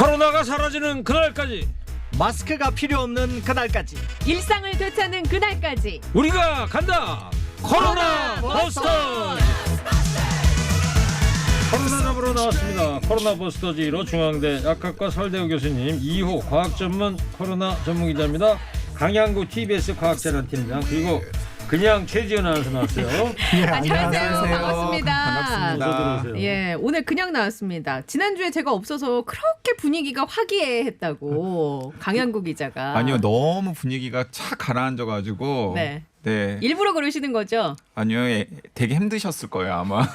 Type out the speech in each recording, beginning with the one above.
코로나가 사라지는 그날까지, 마스크가 필요 없는 그날까지 일상을 되찾는 그날까지 우리가 간다. 코로나 버스터. 코로나 잡으러 나왔습니다. 코로나 버스터지로 중앙대 약학과 설대우 교수님, 2호 과학전문 코로나 전문기자입니다. 강양구 TBS 과학재단팀장, 그리고 그냥 최지은 아나운서 나왔어요. 예, 안녕하세요. 반갑습니다. 반갑습니다. 어서 들어오세요. 예, 오늘 그냥 나왔습니다. 지난주에 제가 없어서 그렇게 분위기가 화기애애했다고 강양구 기자가. 아니요, 너무 분위기가 착 가라앉아가지고. 네. 네. 일부러 그러시는 거죠? 아니요, 되게 힘드셨을 거예요 아마.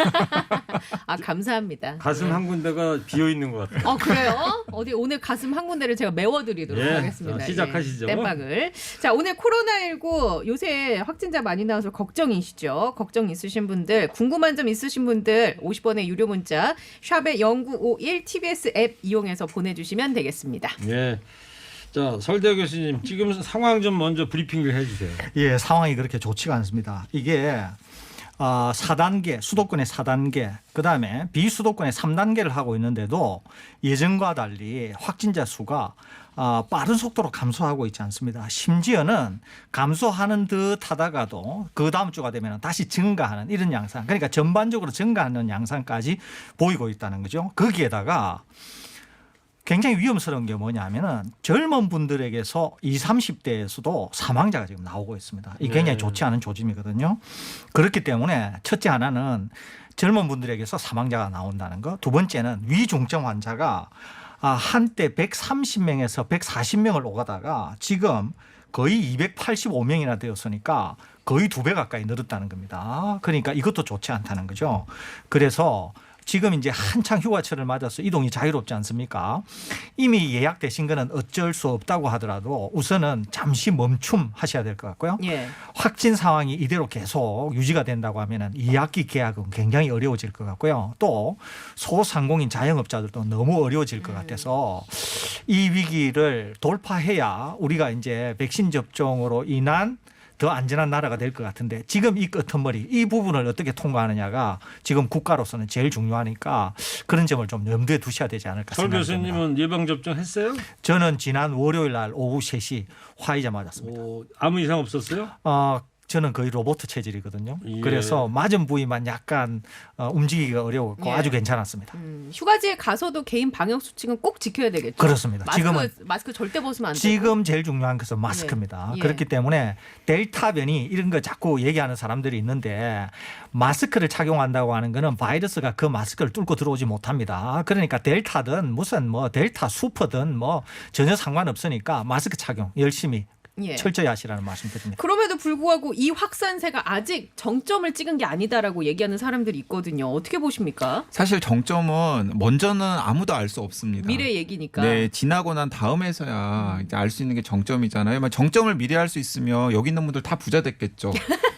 아, 감사합니다. 가슴 한 군데가 비어 있는 것 같아요. 그래요? 어디 오늘 가슴 한 군데를 제가 메워드리도록 예, 하겠습니다. 자, 시작하시죠. 땜빵을. 자, 오늘 코로나19 요새 확진자 많이 나와서 걱정이시죠? 걱정 있으신 분들, 궁금한 점 있으신 분들 50원의 유료 문자 샵의 0951 TBS 앱 이용해서 보내주시면 되겠습니다. 예. 자, 설대우 교수님, 지금 상황 좀 먼저 브리핑을 해주세요. 예, 상황이 그렇게 좋지가 않습니다. 이게 4단계, 수도권의 4단계, 그다음에 비수도권의 3단계를 하고 있는데도 예전과 달리 확진자 수가 빠른 속도로 감소하고 있지 않습니다. 심지어는 감소하는 듯 하다가도 그 다음 주가 되면 다시 증가하는 이런 양상, 그러니까 전반적으로 증가하는 양상까지 보이고 있다는 거죠. 거기에다가 굉장히 위험스러운 게 뭐냐면은 젊은 분들에게서 20, 30대에서도 사망자가 지금 나오고 있습니다. 이게 굉장히 좋지 않은 조짐이거든요. 그렇기 때문에 첫째 하나는 젊은 분들에게서 사망자가 나온다는 거. 두 번째는 위중증 환자가 한때 130명에서 140명을 오가다가 지금 거의 285명이나 되었으니까 거의 2배 가까이 늘었다는 겁니다. 그러니까 이것도 좋지 않다는 거죠. 그래서 지금 이제 한창 휴가철을 맞아서 이동이 자유롭지 않습니까? 이미 예약되신 거는 어쩔 수 없다고 하더라도 우선은 잠시 멈춤하셔야 될 것 같고요. 예. 확진 상황이 이대로 계속 유지가 된다고 하면은 2학기 개학은 굉장히 어려워질 것 같고요. 또 소상공인 자영업자들도 너무 어려워질 것 같아서 이 위기를 돌파해야 우리가 이제 백신 접종으로 인한 더 안전한 나라가 될 것 같은데 지금 이 끄트머리 이 부분을 어떻게 통과하느냐가 지금 국가로서는 제일 중요하니까 그런 점을 좀 염두에 두셔야 되지 않을까 설 생각합니다. 교수님은 예방접종 했어요? 저는 지난 월요일 날 오후 3시 화이자 맞았습니다. 아무 이상 없었어요? 저는 거의 로봇 체질이거든요. 예. 그래서 맞은 부위만 약간 움직이기가 어려웠고 예. 아주 괜찮았습니다. 휴가지에 가서도 개인 방역 수칙은 꼭 지켜야 되겠죠. 그렇습니다. 마스크 절대 벗으면 안 되고. 지금 제일 중요한 것은 마스크입니다. 예. 그렇기 때문에 델타 변이 이런 거 자꾸 얘기하는 사람들이 있는데 마스크를 착용한다고 하는 거는 바이러스가 그 마스크를 뚫고 들어오지 못합니다. 그러니까 델타든 무슨 뭐 델타 수퍼든 뭐 전혀 상관없으니까 마스크 착용 열심히 예. 철저히 하시라는 말씀 드립니다. 그럼에도 불구하고 이 확산세가 아직 정점을 찍은 게 아니다라고 얘기하는 사람들이 있거든요. 어떻게 보십니까? 사실 정점은 먼저는 아무도 알 수 없습니다. 미래 얘기니까. 네, 지나고 난 다음에서야 이제 알 수 있는 게 정점이잖아요. 정점을 미리 알 수 있으면 여기 있는 분들 다 부자 됐겠죠.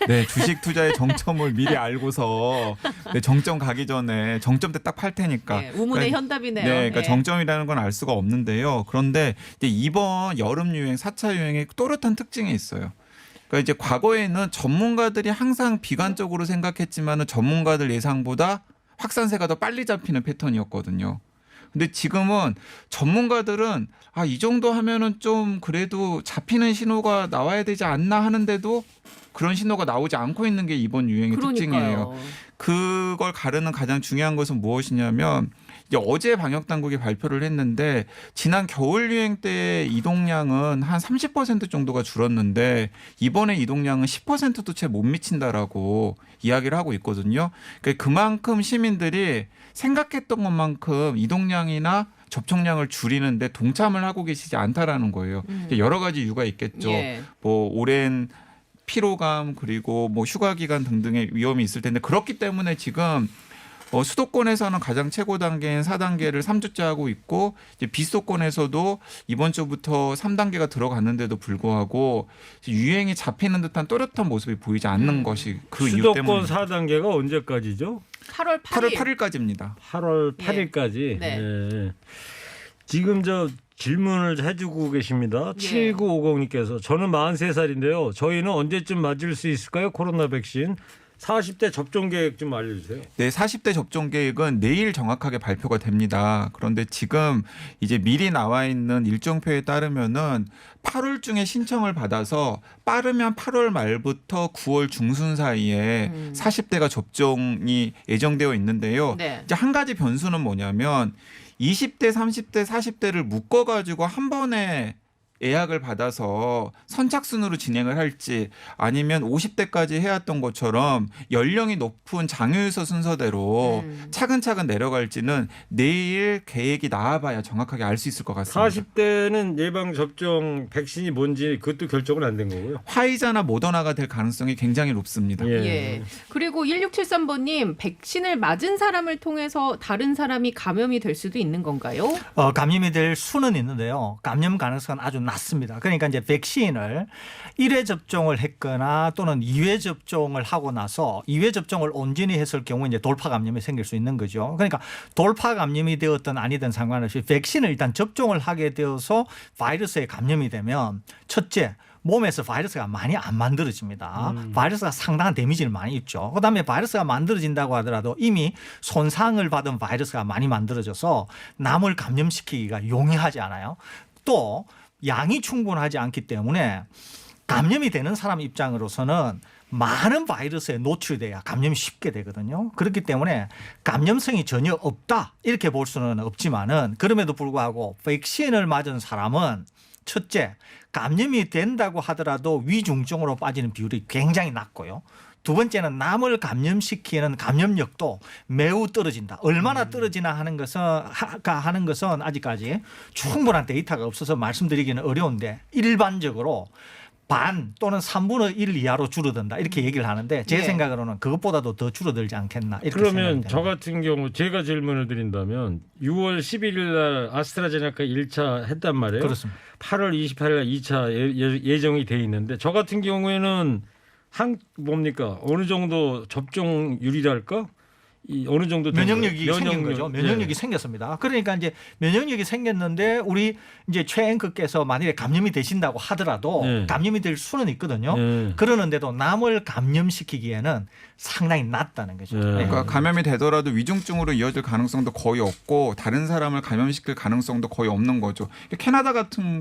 네, 주식 투자의 정점을 미리 알고서 네, 정점 가기 전에 정점 때 딱 팔 테니까. 네, 우문의 그러니까, 현답이네요. 네, 그러니까 정점이라는 건 알 수가 없는데요. 그런데 이제 이번 여름 유행 4차 유행의 또렷한 특징이 있어요. 그러니까 이제 과거에는 전문가들이 항상 비관적으로 생각했지만은 전문가들 예상보다 확산세가 더 빨리 잡히는 패턴이었거든요. 근데 지금은 전문가들은 이 정도 하면은 좀 그래도 잡히는 신호가 나와야 되지 않나 하는데도 그런 신호가 나오지 않고 있는 게 이번 유행의 특징이에요. 그걸 가르는 가장 중요한 것은 무엇이냐면 이제 어제 방역 당국이 발표를 했는데 지난 겨울 유행 때 이동량은 한 30% 정도가 줄었는데 이번에 이동량은 10%도 채 못 미친다라고 이야기를 하고 있거든요. 그러니까 그만큼 시민들이 생각했던 것만큼 이동량이나 접촉량을 줄이는데 동참을 하고 계시지 않다라는 거예요. 여러 가지 이유가 있겠죠. 예. 뭐 오랜 피로감 그리고 뭐 휴가 기간 등등의 위험이 있을 텐데 그렇기 때문에 지금 수도권에서는 가장 최고 단계인 4단계를 3주째 하고 있고 이제 비수도권에서도 이번 주부터 3단계가 들어갔는데도 불구하고 유행이 잡히는 듯한 또렷한 모습이 보이지 않는 것이 그 이유 때문에 수도권 4단계가 언제까지죠? 8월 8일. 8월 8일까지입니다. 8월 예. 8일까지. 네. 예. 지금 질문을 해주고 계십니다. 예. 7950님께서 저는 43살인데요. 저희는 언제쯤 맞을 수 있을까요? 코로나 백신. 40대 접종 계획 좀 알려주세요. 네, 40대 접종 계획은 내일 정확하게 발표가 됩니다. 그런데 지금 이제 미리 나와 있는 일정표에 따르면은 8월 중에 신청을 받아서 빠르면 8월 말부터 9월 중순 사이에 40대가 접종이 예정되어 있는데요. 네. 이제 한 가지 변수는 뭐냐면 20대, 30대, 40대를 묶어가지고 한 번에 예약을 받아서 선착순으로 진행을 할지 아니면 50대까지 해왔던 것처럼 연령이 높은 장유유서 순서대로 차근차근 내려갈지는 내일 계획이 나와봐야 정확하게 알 수 있을 것 같습니다. 40대는 예방 접종 백신이 뭔지 그것도 결정은 안 된 거고요. 화이자나 모더나가 될 가능성이 굉장히 높습니다. 예. 그리고 1673번님 백신을 맞은 사람을 통해서 다른 사람이 감염이 될 수도 있는 건가요? 감염이 될 수는 있는데요. 감염 가능성은 아주 낮습니다. 그러니까 이제 백신을 1회 접종을 했거나 또는 2회 접종을 하고 나서 2회 접종을 온전히 했을 경우 이제 돌파 감염이 생길 수 있는 거죠. 그러니까 돌파 감염이 되었든 아니든 상관없이 백신을 일단 접종을 하게 되어서 바이러스에 감염이 되면 첫째 몸에서 바이러스가 많이 안 만들어집니다. 바이러스가 상당한 데미지를 많이 입죠. 그다음에 바이러스가 만들어진다고 하더라도 이미 손상을 받은 바이러스가 많이 만들어져서 남을 감염시키기가 용이하지 않아요. 또 양이 충분하지 않기 때문에 감염이 되는 사람 입장으로서는 많은 바이러스에 노출돼야 감염이 쉽게 되거든요. 그렇기 때문에 감염성이 전혀 없다 이렇게 볼 수는 없지만은 그럼에도 불구하고 백신을 맞은 사람은 첫째 감염이 된다고 하더라도 위중증으로 빠지는 비율이 굉장히 낮고요. 두 번째는 남을 감염시키는 감염력도 매우 떨어진다. 얼마나 떨어지나 하는 것은 아직까지 충분한 데이터가 없어서 말씀드리기는 어려운데 일반적으로 반 또는 3분의 1 이하로 줄어든다 이렇게 얘기를 하는데 제 네. 생각으로는 그것보다도 더 줄어들지 않겠나 이렇게 그러면 생각됩니다. 저 같은 경우 제가 질문을 드린다면 6월 11일 날 아스트라제네카 1차 했단 말이에요. 그렇습니다. 8월 28일 날 2차 예정이 돼 있는데 저 같은 경우에는 뭡니까? 어느 정도 접종률이랄까? 어느 정도 면역력이 생긴 거죠. 면역력이 예. 생겼습니다. 그러니까 이제 면역력이 생겼는데 우리 이제 최 앵커께서 만일에 감염이 되신다고 하더라도 예. 감염이 될 수는 있거든요. 예. 그러는데도 남을 감염시키기에는 상당히 낮다는 거죠. 예. 그러니까 감염이 되더라도 위중증으로 이어질 가능성도 거의 없고 다른 사람을 감염시킬 가능성도 거의 없는 거죠.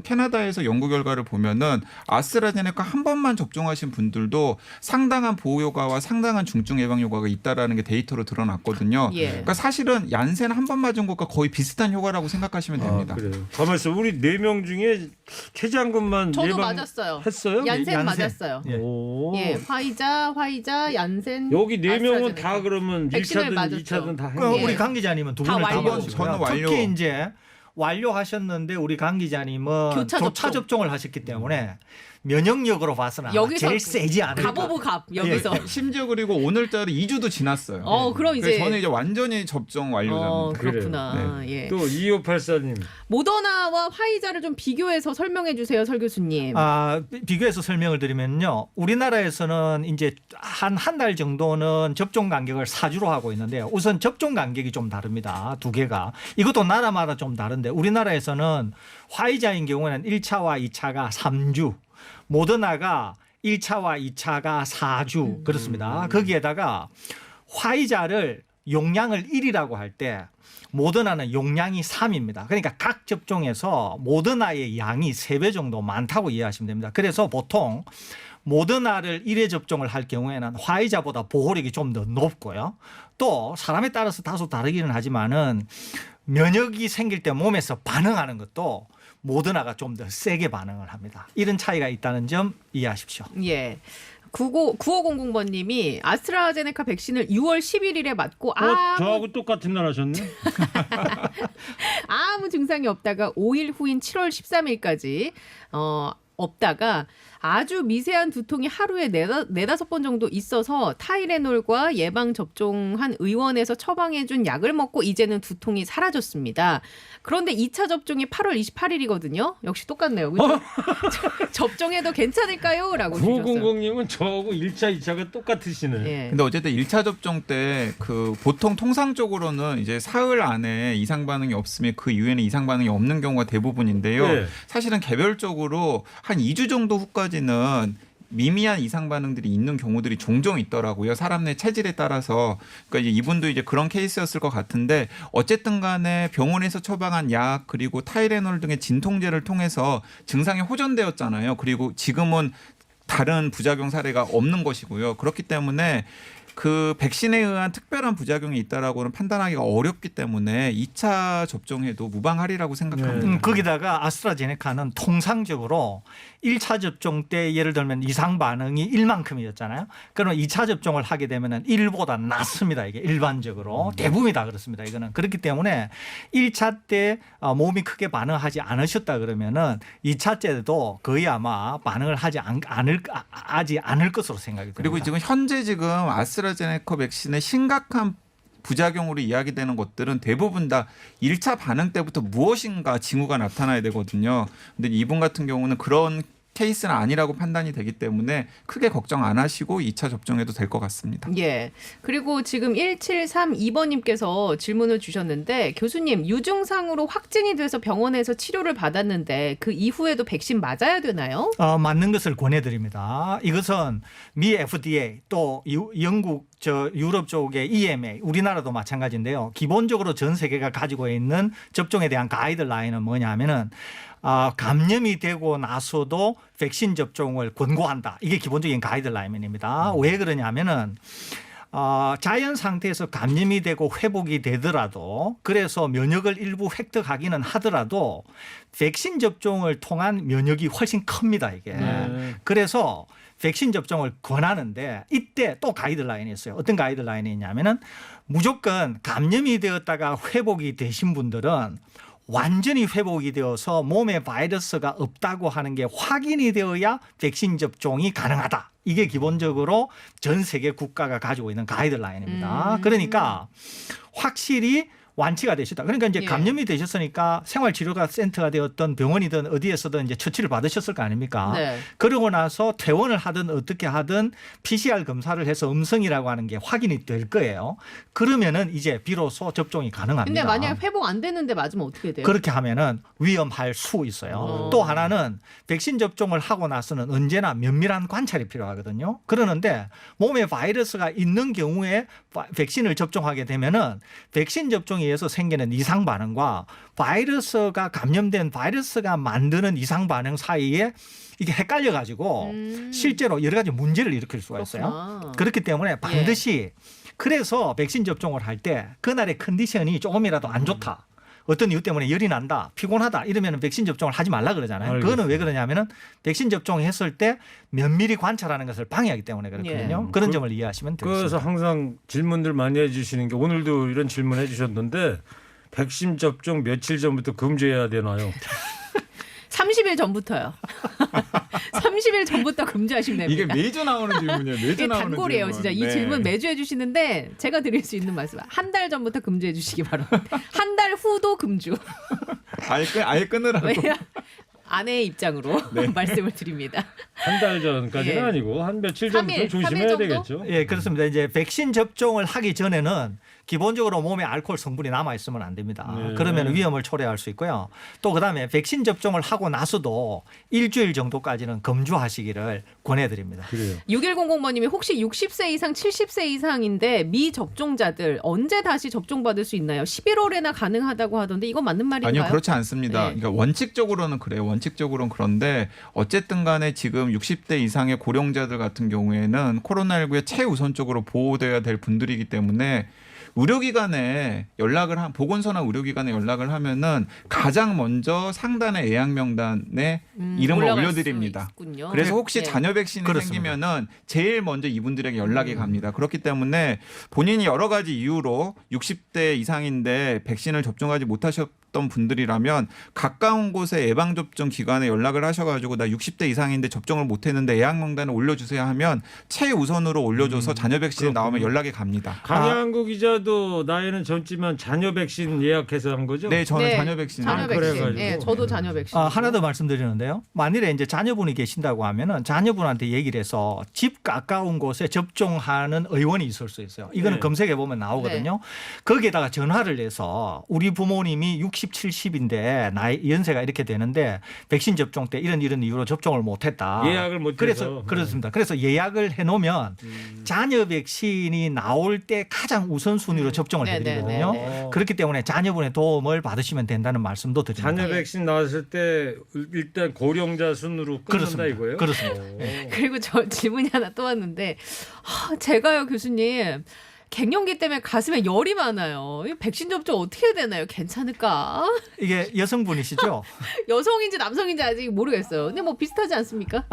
캐나다에서 연구 결과를 보면은 아스트라제네카 한 번만 접종하신 분들도 상당한 보호 효과와 상당한 중증 예방 효과가 있다라는 게 데이터로 드러났거든요. 예. 그러니까 사실은 얀센 한 번 맞은 것과 거의 비슷한 효과라고 생각하시면 됩니다. 그래요. 가만있어. 우리 4명 중에 최 장군만 저도 예방 맞았어요. 했어요? 얀센 얀센. 맞았어요. 예. 오. 예, 화이자, 얀센. 여기 4명은 아스트라제네카. 다 그러면 백신을 1차든 맞았죠. 2차든 다 그럼 했는데 우리 강 기자님은 두 다 분을 다 완료. 맞으시고요. 저는 완료. 특히 이제 완료하셨는데 우리 강 기자님은 교차 교차 접종을 하셨기 때문에 면역력으로 봐서는 아마 여기서 제일 세지 않을까. 갑오브갑 여기서. 심지어 그리고 오늘자로 2주도 지났어요. 그럼 그래서 이제 저는 이제 완전히 접종 완료자입니다. 그렇구나. 그래요. 예. 또 2584님. 모더나와 화이자를 좀 비교해서 설명해 주세요, 설 교수님. 비교해서 설명을 드리면요. 우리나라에서는 이제 한 달 정도는 접종 간격을 4주로 하고 있는데요. 우선 접종 간격이 좀 다릅니다. 두 개가. 이것도 나라마다 좀 다른데 우리나라에서는 화이자인 경우에는 1차와 2차가 3주, 모더나가 1차와 2차가 4주 그렇습니다. 거기에다가 화이자를 용량을 1이라고 할 때 모더나는 용량이 3입니다. 그러니까 각 접종에서 모더나의 양이 3배 정도 많다고 이해하시면 됩니다. 그래서 보통 모더나를 1회 접종을 할 경우에는 화이자보다 보호력이 좀 더 높고요. 또 사람에 따라서 다소 다르기는 하지만은 면역이 생길 때 몸에서 반응하는 것도 모더나가 좀 더 세게 반응을 합니다. 이런 차이가 있다는 점 이해하십시오. 예. 9500번님이 아스트라제네카 백신을 6월 11일에 맞고 저하고 똑같은 날 하셨네. 아무 증상이 없다가 5일 후인 7월 13일까지 없다가 아주 미세한 두통이 하루에 4-5번 정도 있어서 타이레놀과 예방 접종한 의원에서 처방해준 약을 먹고 이제는 두통이 사라졌습니다. 그런데 2차 접종이 8월 28일이거든요. 역시 똑같네요. 그죠? 접종해도 괜찮을까요? 라고 주셨어요. 900님은 저하고 1차, 2차가 똑같으시네. 예. 근데 어쨌든 1차 접종 때 보통 통상적으로는 이제 사흘 안에 이상 반응이 없으면 그 이후에는 이상 반응이 없는 경우가 대부분인데요. 네. 사실은 개별적으로 한 2주 정도 후까지는 미미한 이상 반응들이 있는 경우들이 종종 있더라고요. 사람 내 체질에 따라서. 그러니까 이제 이분도 이제 그런 케이스였을 것 같은데 어쨌든 간에 병원에서 처방한 약 그리고 타이레놀 등의 진통제를 통해서 증상이 호전되었잖아요. 그리고 지금은 다른 부작용 사례가 없는 것이고요. 그렇기 때문에 그 백신에 의한 특별한 부작용이 있다라고는 판단하기가 어렵기 때문에 2차 접종해도 무방하리라고 생각합니다. 거기다가 아스트라제네카는 통상적으로 1차 접종 때 예를 들면 이상 반응이 1만큼이었잖아요. 그러면 2차 접종을 하게 되면은 1보다 낮습니다. 이게 일반적으로 대부분이 다 그렇습니다. 이거는 그렇기 때문에 1차 때 몸이 크게 반응하지 않으셨다 그러면은 2차 때도 거의 아마 반응을 하지 않을 것으로 생각이 됩니다. 그리고 지금 현재 아스트라제네카 백신의 심각한 부작용으로 이야기되는 것들은 대부분 다 1차 반응 때부터 무엇인가 징후가 나타나야 되거든요. 근데 이분 같은 경우는 그런 케이스는 아니라고 판단이 되기 때문에 크게 걱정 안 하시고 2차 접종해도 될 것 같습니다. 예. 그리고 지금 1732번님께서 질문을 주셨는데 교수님 유증상으로 확진이 돼서 병원에서 치료를 받았는데 그 이후에도 백신 맞아야 되나요? 맞는 것을 권해드립니다. 이것은 미 FDA 또 영국 유럽 쪽의 EMA 우리나라도 마찬가지인데요. 기본적으로 전 세계가 가지고 있는 접종에 대한 가이드라인은 뭐냐면은 감염이 되고 나서도 백신 접종을 권고한다. 이게 기본적인 가이드라인입니다. 왜 그러냐면은 자연 상태에서 감염이 되고 회복이 되더라도 그래서 면역을 일부 획득하기는 하더라도 백신 접종을 통한 면역이 훨씬 큽니다. 이게. 그래서 백신 접종을 권하는데 이때 또 가이드라인이 있어요. 어떤 가이드라인이 있냐면은 무조건 감염이 되었다가 회복이 되신 분들은 완전히 회복이 되어서 몸에 바이러스가 없다고 하는 게 확인이 되어야 백신 접종이 가능하다. 이게 기본적으로 전 세계 국가가 가지고 있는 가이드라인입니다. 그러니까 확실히 완치가 되셨다. 그러니까 이제 감염이 되셨으니까 생활치료가 센터가 되었던 병원이든 어디에서든 이제 처치를 받으셨을 거 아닙니까? 네. 그러고 나서 퇴원을 하든 어떻게 하든 PCR 검사를 해서 음성이라고 하는 게 확인이 될 거예요. 그러면은 이제 비로소 접종이 가능합니다. 근데 만약 회복 안 되는데 맞으면 어떻게 돼요? 그렇게 하면은 위험할 수 있어요. 또 하나는 백신 접종을 하고 나서는 언제나 면밀한 관찰이 필요하거든요. 그러는데 몸에 바이러스가 있는 경우에 백신을 접종하게 되면은 백신 접종에 의해서 생기는 이상 반응과 바이러스가 감염된 바이러스가 만드는 이상 반응 사이에 이게 헷갈려 가지고 실제로 여러 가지 문제를 일으킬 수가 있어요. 그렇구나. 그렇기 때문에 반드시 그래서 백신 접종을 할 때 그날의 컨디션이 조금이라도 안 좋다. 어떤 이유 때문에 열이 난다, 피곤하다 이러면 백신 접종을 하지 말라 그러잖아요. 알겠습니다. 그거는 왜 그러냐면은 백신 접종했을 때 면밀히 관찰하는 것을 방해하기 때문에 그렇거든요. 그런 점을 이해하시면 되겠습니다. 그래서 항상 질문들 많이 해주시는 게 오늘도 이런 질문 해주셨는데 백신 접종 며칠 전부터 금지해야 되나요? 30일 전부터요. 30일 전부터 금지하시면 됩니다. 이게 매주 나오는 질문이에요. 매주 이게 나오는 단골이에요. 질문. 진짜 이 네. 질문 매주 해주시는데 제가 드릴 수 있는 말씀 한 달 전부터 금지해 주시기 바랍니다. 한 달 후도 금주. 아예 끊으라고. 왜냐 아내의 입장으로 말씀을 드립니다. 한 달 전까지는 예. 아니고 한 며칠 3일, 전부터 3일 조심해야 정도? 되겠죠. 예, 그렇습니다. 이제 백신 접종을 하기 전에는 기본적으로 몸에 알코올 성분이 남아 있으면 안 됩니다. 네. 그러면 위험을 초래할 수 있고요. 또 그다음에 백신 접종을 하고 나서도 일주일 정도까지는 검주하시기를 권해드립니다. 그래요. 6100번님이 혹시 60세 이상 70세 이상인데 미접종자들 언제 다시 접종받을 수 있나요? 11월에나 가능하다고 하던데 이건 맞는 말인가요? 아니요, 그렇지 않습니다. 네. 그러니까 원칙적으로는 그래요. 원칙적으로는 그런데 어쨌든 간에 지금 60대 이상의 고령자들 같은 경우에는 코로나19에 최우선적으로 보호돼야 될 분들이기 때문에 의료기관에 보건소나 의료기관에 연락을 하면은 가장 먼저 상단의 예약 명단에 이름을 올라갈 올려드립니다. 수 있군요. 그래서 혹시 예. 자녀 백신이 그렇습니다. 생기면은 제일 먼저 이분들에게 연락이 갑니다. 그렇기 때문에 본인이 여러 가지 이유로 60대 이상인데 백신을 접종하지 못하셨던 분들이라면 가까운 곳에 예방접종 기관에 연락을 하셔가지고 나 60대 이상인데 접종을 못했는데 예약 명단에 올려주세요 하면 최우선으로 올려줘서 자녀 백신이 나오면 연락이 갑니다. 강양구 기자도 나이는 젊지만 자녀 백신 예약해서 한 거죠? 네, 저는 자녀 백신. 자녀 백신. 그래가지고. 예, 저도 자녀 백신. 하나 더 말씀드리는데요. 만일에 이제 자녀분이 계신다고 하면은 자녀분한테 얘기를 해서 집 가까운 곳에 접종하는 의원이 있을 수 있어요. 이거는 네. 검색해 보면 나오거든요. 거기에다가 전화를 해서 우리 부모님이 60, 70인데 나이 연세가 이렇게 되는데 백신 접종 때 이런 이유로 접종을 못했다. 예약을 못해서. 그래서 그렇습니다. 그래서 예약을 해놓으면 자녀 백신이 나올 때 가장 우선순위로 접종을 해드리거든요. 네네네. 그렇기 때문에 자녀분의 도움을 받으시면 된다는 말씀도 드립니다. 자녀 백신 나왔을 때 일단 고령자 순으로 끊는다 그렇습니다. 이거예요? 그렇습니다. 그리고 저 질문이 하나 또 왔는데 제가요 교수님 갱년기 때문에 가슴에 열이 많아요. 이 백신 접종 어떻게 해야 되나요? 괜찮을까? 이게 여성분이시죠? 여성인지 남성인지 아직 모르겠어요. 근데 뭐 비슷하지 않습니까?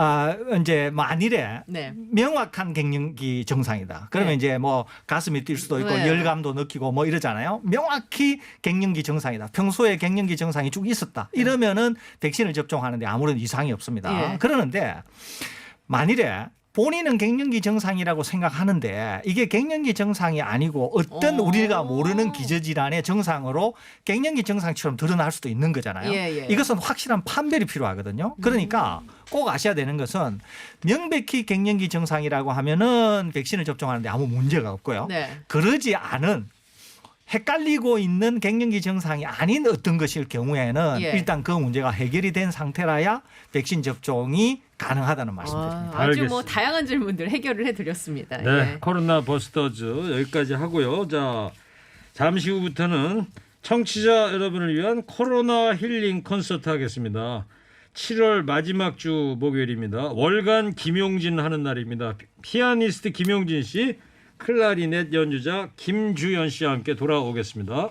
이제 만일에 네. 명확한 갱년기 증상이다. 그러면 네. 이제 뭐 가슴이 뛸 수도 있고 네. 열감도 느끼고 뭐 이러잖아요. 명확히 갱년기 증상이다. 평소에 갱년기 증상이 쭉 있었다. 이러면은 백신을 접종하는데 아무런 이상이 없습니다. 예. 그러는데 만일에 본인은 갱년기 증상이라고 생각하는데 이게 갱년기 증상이 아니고 어떤 우리가 모르는 기저질환의 증상으로 갱년기 증상처럼 드러날 수도 있는 거잖아요. 예, 예. 이것은 확실한 판별이 필요하거든요. 그러니까 꼭 아셔야 되는 것은 명백히 갱년기 증상이라고 하면은 백신을 접종하는데 아무 문제가 없고요. 네. 그러지 않은 헷갈리고 있는 갱년기 증상이 아닌 어떤 것일 경우에는 예. 일단 그 문제가 해결이 된 상태라야 백신 접종이 가능하다는 말씀드립니다. 아주 알겠습니다. 뭐 다양한 질문들 해결을 해드렸습니다. 네, 예. 코로나 버스터즈 여기까지 하고요. 자, 잠시 후부터는 청취자 여러분을 위한 코로나 힐링 콘서트 하겠습니다. 7월 마지막 주 목요일입니다. 월간 김용진 하는 날입니다. 피아니스트 김용진 씨, 클라리넷 연주자 김주연 씨와 함께 돌아오겠습니다.